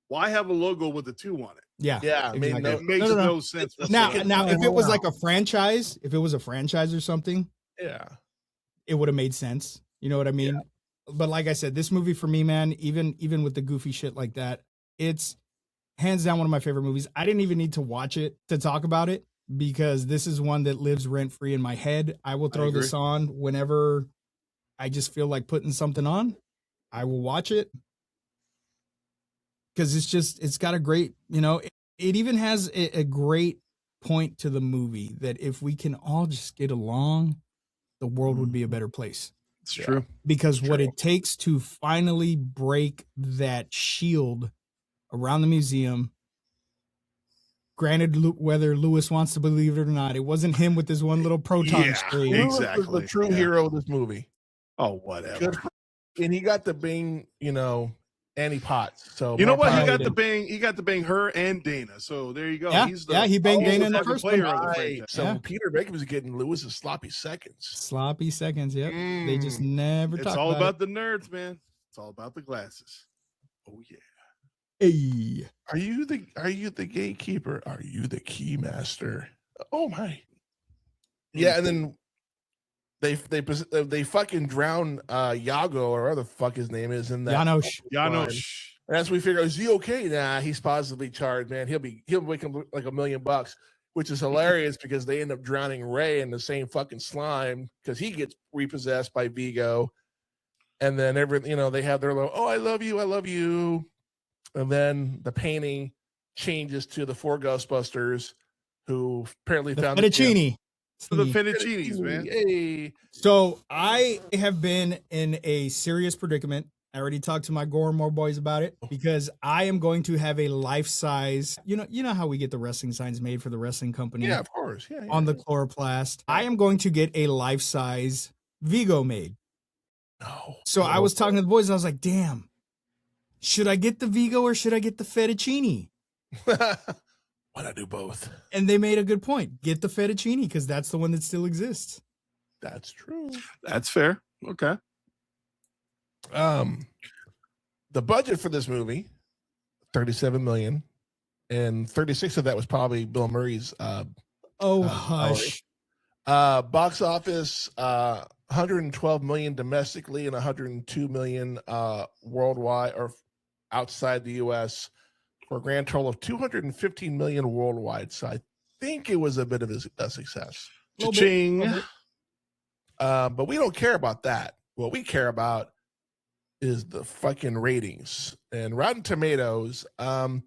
why have a logo with the 2 on it? Yeah. Exactly. It makes no sense. Now, if it was like a franchise, or something, it would have made sense. You know what I mean? Yeah. But like I said, this movie for me, man, even with the goofy shit like that, it's hands down one of my favorite movies. I didn't even need to watch it to talk about it because this is one that lives rent free in my head. I will throw this on whenever I just feel like putting something on. I will watch it because it's got a great, it even has a great point to the movie that if we can all just get along, the world would be a better place. It's true. Because what it takes to finally break that shield around the museum, granted, whether Lewis wants to believe it or not, it wasn't him with his one little proton stream. Exactly. Lewis was the true hero of this movie. Oh, whatever. And he got to bang, Annie Potts. So you know what? He got to bang her and Dana. So there you go. Yeah, he banged Dana in the first one. Right. So Peter Bacon was getting Lewis's sloppy seconds. Yep. They just never talk about it. It's all about the nerds, man. It's all about the glasses. Oh yeah. Hey. Are you the gatekeeper? Are you the key master? Oh my. Yeah, and then they fucking drown Yago or whatever the fuck his name is in that. Janosch. And as we figure out, is he okay? Nah, he's positively charged, man. He'll wake up like $1 million, which is hilarious because they end up drowning Ray in the same fucking slime because he gets repossessed by Vigo. And then they have their little, oh, I love you. And then the painting changes to the 4 Ghostbusters who apparently found fettuccine. The fettuccinis, man. Hey. So I have been in a serious predicament. I already talked to my Gormore boys about it because I am going to have a life-size, you know how we get the wrestling signs made for the wrestling company? Yeah, of course. Yeah, on the chloroplast. I am going to get a life-size Vigo made. No. So I was talking to the boys and I was like, damn, should I get the Vigo or should I get the fettuccine? Why not do both? And they made a good point. Get the fettuccine because that's the one that still exists. That's true. That's fair. Okay. The budget for this movie, $37 million, and 36 of that was probably Bill Murray's. Hush. Box office, 112 million domestically and 102 million worldwide or outside the U.S. for a grand total of 215 million worldwide. So I think it was a bit of a success. Cha-ching. But we don't care about that. What we care about is the fucking ratings. And Rotten Tomatoes, I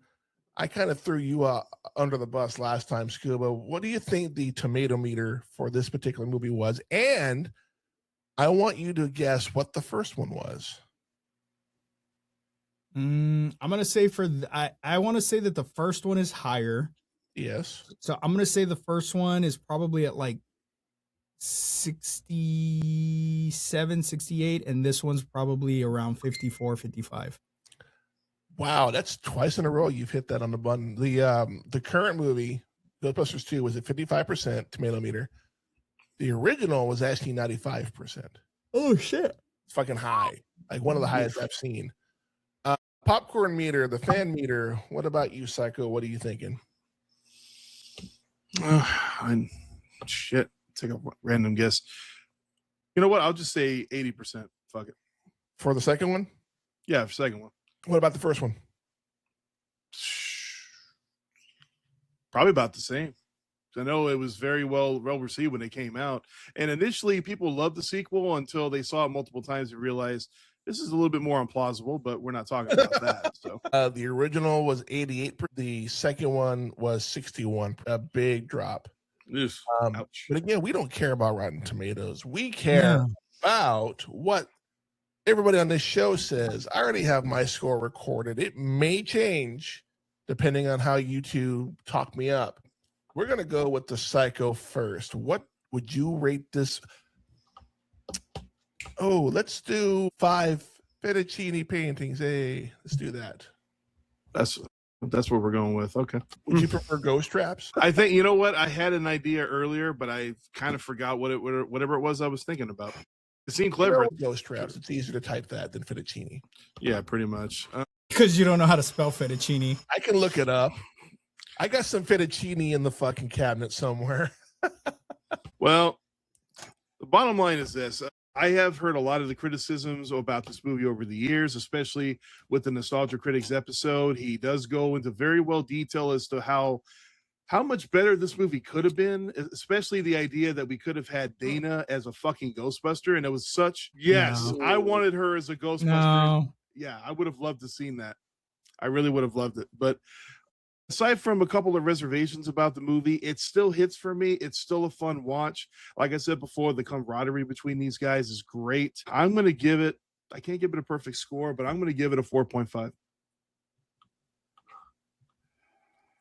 kind of threw you under the bus last time, Scuba. What do you think the tomato meter for this particular movie was? And I want you to guess what the first one was. I'm gonna say I want to say that the first one is higher. Yes. So I'm gonna say the first one is probably at like 67, 68, and this one's probably around 54, 55. Wow, that's twice in a row you've hit that on the button. The current movie, Ghostbusters 2, was at 55% tomato meter. The original was actually 95%. Oh shit. It's fucking high. Like one of the highest I've seen. Popcorn meter, the fan meter. What about you, Psycho? What are you thinking? Shit. Take a random guess. You know what? I'll just say 80%. Fuck it. For the second one? Yeah, for the second one. What about the first one? Probably about the same. I know it was very well received when it came out. And initially, people loved the sequel until they saw it multiple times and realized this is a little bit more implausible, but we're not talking about that. So the original was 88%. The second one was 61%. A big drop. But again, we don't care about Rotten Tomatoes. We care about what everybody on this show says. I already have my score recorded. It may change depending on how you two talk me up. We're going to go with the Psycho first. What would you rate this? Oh, let's do 5 fettuccine paintings. Hey, let's do that. That's what we're going with. Okay. Would you prefer ghost traps? I think, you know what? I had an idea earlier, but I kind of forgot whatever it was I was thinking about. It seemed clever. Ghost traps. It's easier to type that than fettuccine. Yeah, pretty much. Because you don't know how to spell fettuccine. I can look it up. I got some fettuccine in the fucking cabinet somewhere. Well, the bottom line is this. I have heard a lot of the criticisms about this movie over the years, especially with the Nostalgia Critics episode. He does go into very well detail as to how much better this movie could have been, especially the idea that we could have had Dana as a fucking Ghostbuster. And it was such, I wanted her as a Ghostbuster. No. Yeah, I would have loved to have seen that. I really would have loved it. But aside from a couple of reservations about the movie, it still hits for me. It's still a fun watch. Like I said before, the camaraderie between these guys is great. I'm going to give it, I can't give it a perfect score, but I'm going to give it a 4.5.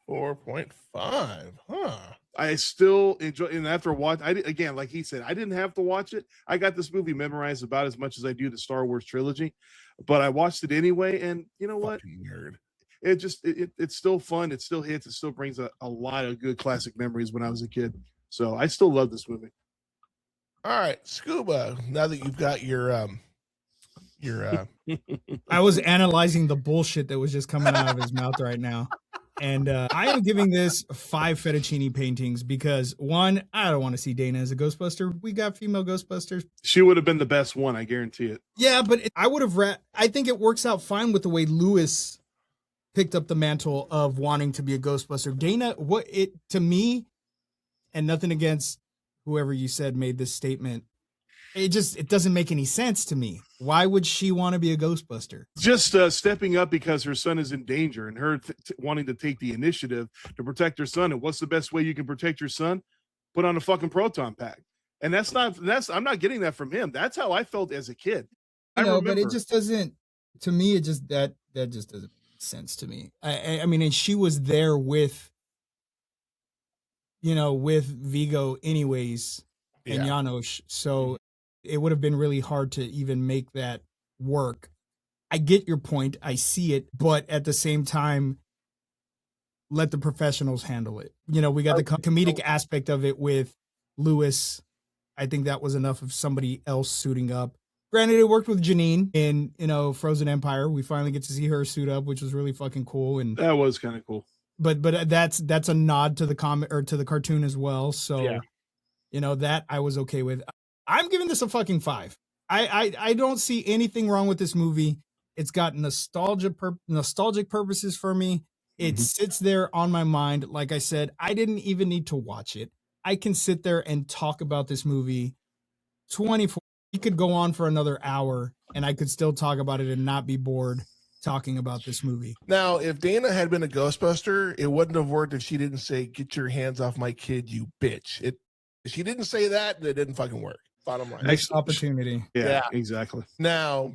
4.5. Huh. I still enjoy, and after watch, again, like he said, I didn't have to watch it. I got this movie memorized about as much as I do the Star Wars trilogy, but I watched it anyway. And you know what? Nerd. It's still fun. It still hits. It still brings a lot of good classic memories when I was a kid. So I still love this movie. All right, Scuba. Now that you've got your I was analyzing the bullshit that was just coming out of his mouth right now. And I am giving this 5 fettuccine paintings because, one, I don't want to see Dana as a Ghostbuster. We got female Ghostbusters. She would have been the best one, I guarantee it. Yeah, but I would have I think it works out fine with the way Lewis picked up the mantle of wanting to be a Ghostbuster. Dana, to me, and nothing against whoever you said made this statement, it doesn't make any sense to me. Why would she want to be a Ghostbuster? Just stepping up because her son is in danger and her wanting to take the initiative to protect her son. And what's the best way you can protect your son? Put on a fucking proton pack. And I'm not getting that from him. That's how I felt as a kid. But it just doesn't, to me, it just, that just doesn't make sense to me. I mean, and she was there with Vigo anyways and Janosch. So it would have been really hard to even make that work. I get your point. I see it. But at the same time, let the professionals handle it. We got the comedic aspect of it with Lewis. I think that was enough of somebody else suiting up. Granted, it worked with Janine in, Frozen Empire. We finally get to see her suit up, which was really fucking cool. And that was kind of cool. But that's a nod to the comic or to the cartoon as well. So, that I was okay with. I'm giving this a fucking 5. I don't see anything wrong with this movie. It's got nostalgic purposes for me. It sits there on my mind. Like I said, I didn't even need to watch it. I can sit there and talk about this movie 24. You could go on for another hour and I could still talk about it and not be bored talking about this movie. Now, if Dana had been a Ghostbuster, it wouldn't have worked if she didn't say, "Get your hands off my kid, you bitch." If she didn't say that, it didn't fucking work. Bottom line. Next opportunity. Yeah, exactly. Now,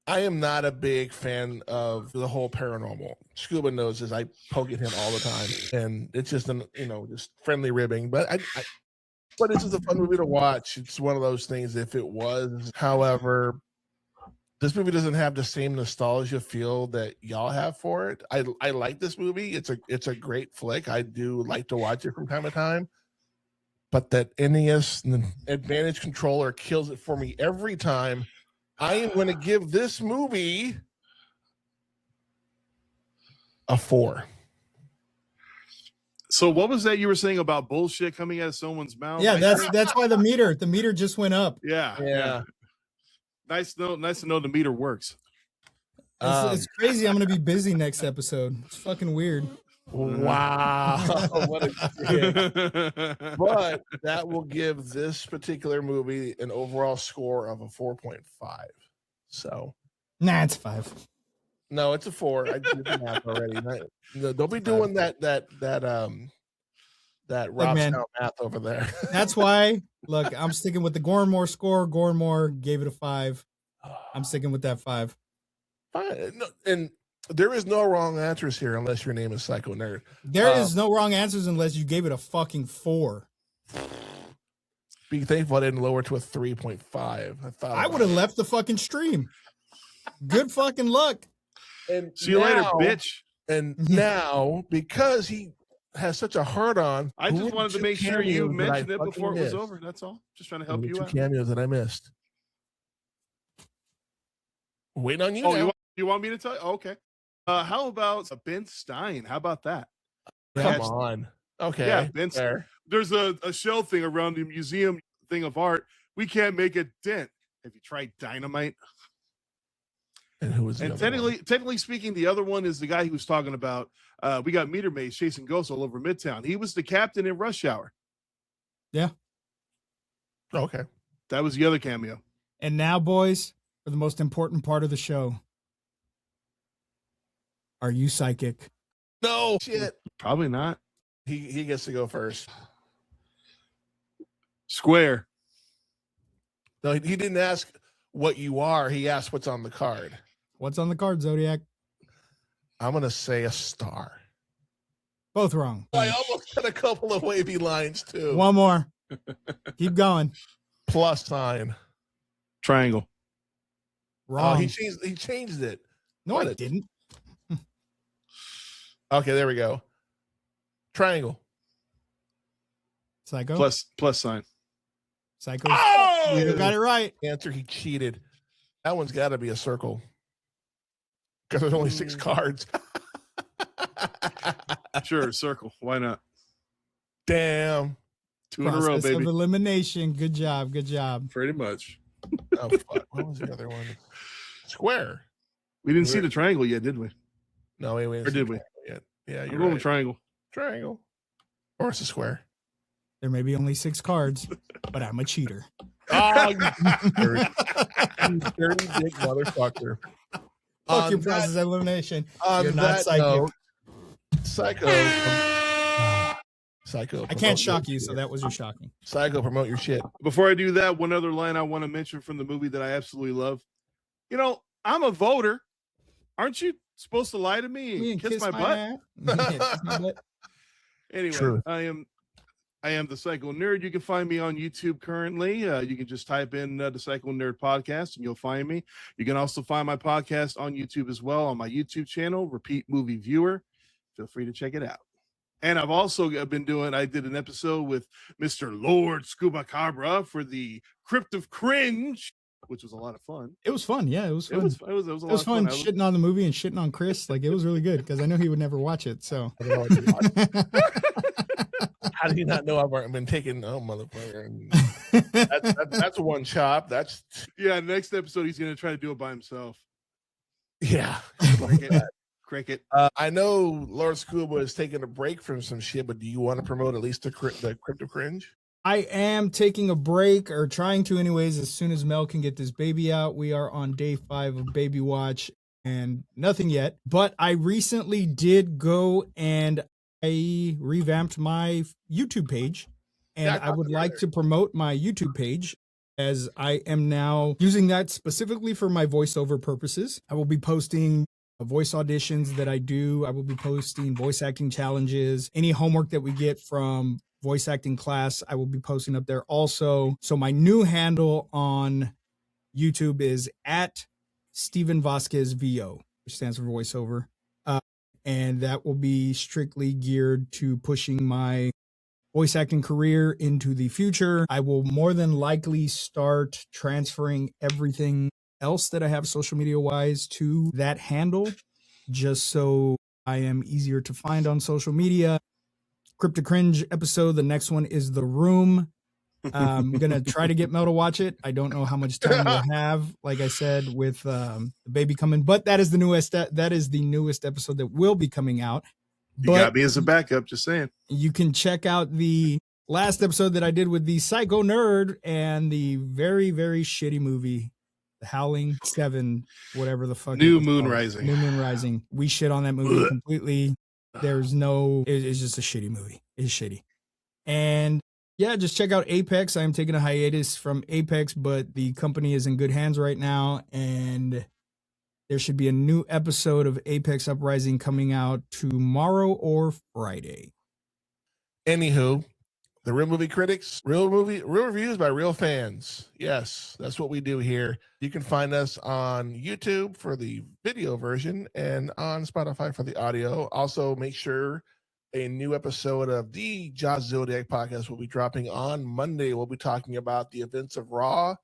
I am not a big fan of the whole paranormal. Scuba knows this. I poke at him all the time, and it's just just friendly ribbing. But but this is a fun movie to watch. It's one of those things. If it was, however, this movie doesn't have the same nostalgia feel that y'all have for it. I like this movie. It's a great flick. I do like to watch it from time to time. But that NES Advantage controller kills it for me every time. I am going to give this movie a 4. So what was that you were saying about bullshit coming out of someone's mouth? Yeah, that's why the meter just went up. Yeah. Nice to know the meter works. It's crazy. I'm going to be busy next episode. It's fucking weird. Wow. What a kid. But that will give this particular movie an overall score of a 4.5. So nah, it's 5. No, it's a 4. I did the math already. Don't be doing that Rob Stout math over there. That's why, look, I'm sticking with the Gormore score. Gormore gave it a 5. I'm sticking with that 5. Fine. No, and there is no wrong answers here unless your name is Psycho Nerd. There is no wrong answers unless you gave it a fucking 4. Be thankful I didn't lower it to a 3.5. I would have left the fucking stream. Good fucking luck. And see you later, bitch. And now, because he has such a hard on, I just wanted to make sure you mentioned it before it was over. That's all. Just trying to help you out. 2 cameos that I missed. Waiting on you. Oh, you want me to tell you? Oh, okay. How about Ben Stein? How about that? Come on. Okay. Yeah, Ben Stein. There's a shell thing around the museum thing of art. We can't make a dent. Have you tried dynamite? And who was the other technically speaking, the other one is the guy he was talking about. We got meter maids chasing ghosts all over Midtown. He was the captain in Rush Hour. Yeah. Okay. That was the other cameo. And now, boys, for the most important part of the show. Are you psychic? No shit. Probably not. He gets to go first. Square. No, he didn't ask what you are. He asked what's on the card. What's on the card, Zodiac? I'm gonna say a star. Both wrong. I almost had a couple of wavy lines too. One more. Keep going. Plus sign. Triangle. Wrong. He changed it. No, I didn't. Okay, there we go. Triangle. Psycho. Plus sign. Psycho. Oh! You got it right. Answer, he cheated. That one's got to be a circle. Because there's only 6 cards. Sure, circle. Why not? Damn. 2 in a row, baby. Of elimination. Good job. Good job. Pretty much. Oh, fuck. What was the other one? Square. We didn't see the triangle yet, did we? No, we didn't. Or did we? Yet. Yeah, you're going right. with triangle. Triangle. Or it's a square. There may be only 6 cards, but I'm a cheater. Oh, you dirty dick motherfucker. Fuck your process of elimination. You're not psychic. Note, Psycho. I can't shock you, so that was your shocking. Psycho, promote your shit. Before I do that, one other line I want to mention from the movie that I absolutely love. You know, I'm a voter. Aren't you supposed to lie to me and kiss my butt? Anyway, true. I am the Psycho Nerd. You can find me on YouTube currently. You can just type in the Psycho Nerd podcast and you'll find me. You can also find my podcast on YouTube as well on my YouTube channel, Repeat Movie Viewer. Feel free to check it out. And I've also I did an episode with Mr. Lord-Scuba for the Crypt of Cringe, which was a lot of fun. It was fun. Yeah, it was fun. It was a lot of fun. Shitting on the movie and shitting on Chris. Like, it was really good because I know he would never watch it. So. How do you not know I've been taking? Oh, motherfucker! That's one chop. That's Next episode, he's gonna try to do it by himself. Yeah, cricket. I know Lord-Scuba is taking a break from some shit, but do you want to promote at least the Crypto Cringe? I am taking a break, or trying to, anyways. As soon as Mel can get this baby out, we are on day 5 of Baby Watch, and nothing yet. But I recently did go and I revamped my YouTube page, and I would like to promote my YouTube page as I am now using that specifically for my voiceover purposes. I will be posting voice auditions that I do. I will be posting voice acting challenges, any homework that we get from voice acting class, I will be posting up there also. So my new handle on YouTube is at Steven Vasquez VO, which stands for voiceover. And that will be strictly geared to pushing my voice acting career into the future. I will more than likely start transferring everything else that I have social media wise to that handle, just so I am easier to find on social media. Crypto Cringe episode, the next one is The Room. I'm gonna try to get Mel to watch it. I don't know how much time we'll have, like I said, with the baby coming, but that is the newest episode that will be coming out. You got me as a backup, just saying. You can check out the last episode that I did with the Psycho Nerd and the very, very shitty movie, The Howling 7, whatever the fuck. New Moon Rising. New Moon Rising. We shit on that movie completely. It's just a shitty movie. It's shitty. And yeah, just check out Apex. I'm taking a hiatus from Apex, but the company is in good hands right now, and there should be a new episode of Apex Uprising coming out tomorrow or Friday. Anywho, the Real Movie Critics, real reviews by real fans. Yes, that's what we do here. You can find us on YouTube for the video version and on Spotify for the audio. Also, make sure a new episode of the Josh Zodiac podcast will be dropping on Monday. We'll be talking about the events of Raw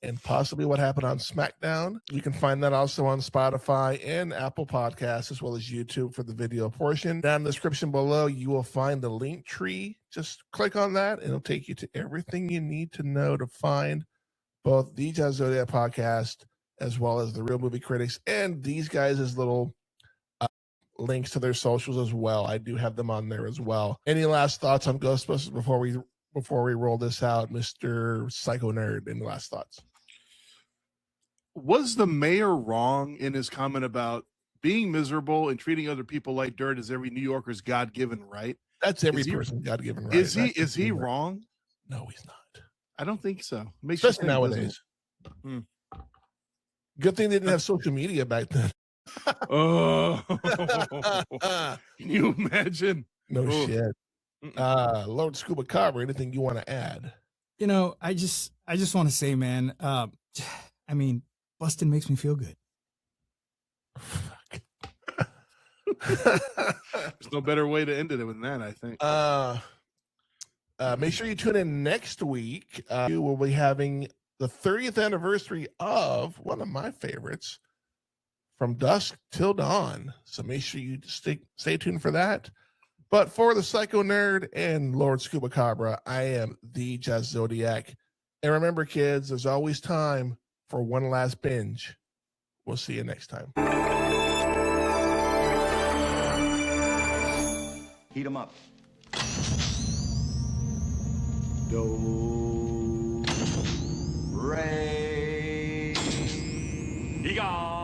and possibly what happened on SmackDown. You can find that also on Spotify and Apple Podcasts, as well as YouTube for the video portion. Down in the description below, you will find the link tree. Just click on that, and it'll take you to everything you need to know to find both the Josh Zodiac podcast as well as the Real Movie Critics and these guys' little links to their socials as well. I do have them on there as well. Any last thoughts on Ghostbusters before we roll this out, Mr. Psycho Nerd? Any last thoughts? Was the mayor wrong in his comment about being miserable and treating other people like dirt is every New Yorker's God-given right. That's every person's God-given right. Is he wrong? No, he's not. I don't think so. Makes Especially nowadays. Good thing they didn't have social media back then. Oh, can you imagine? No shit. Lord-Scuba Cabra, anything you want to add? You know, I just want to say, man, I mean, busting makes me feel good. There's no better way to end it than that, I think. Make sure you tune in next week. We will be having the 30th anniversary of one of my favorites, From Dusk Till Dawn. So make sure you stay tuned for that. But for the Psycho Nerd and Lord-Scuba Cabra, I am the Jazz Zodiac. And remember, kids, there's always time for one last binge. We'll see you next time. Heat 'em up. Do, re, Ega.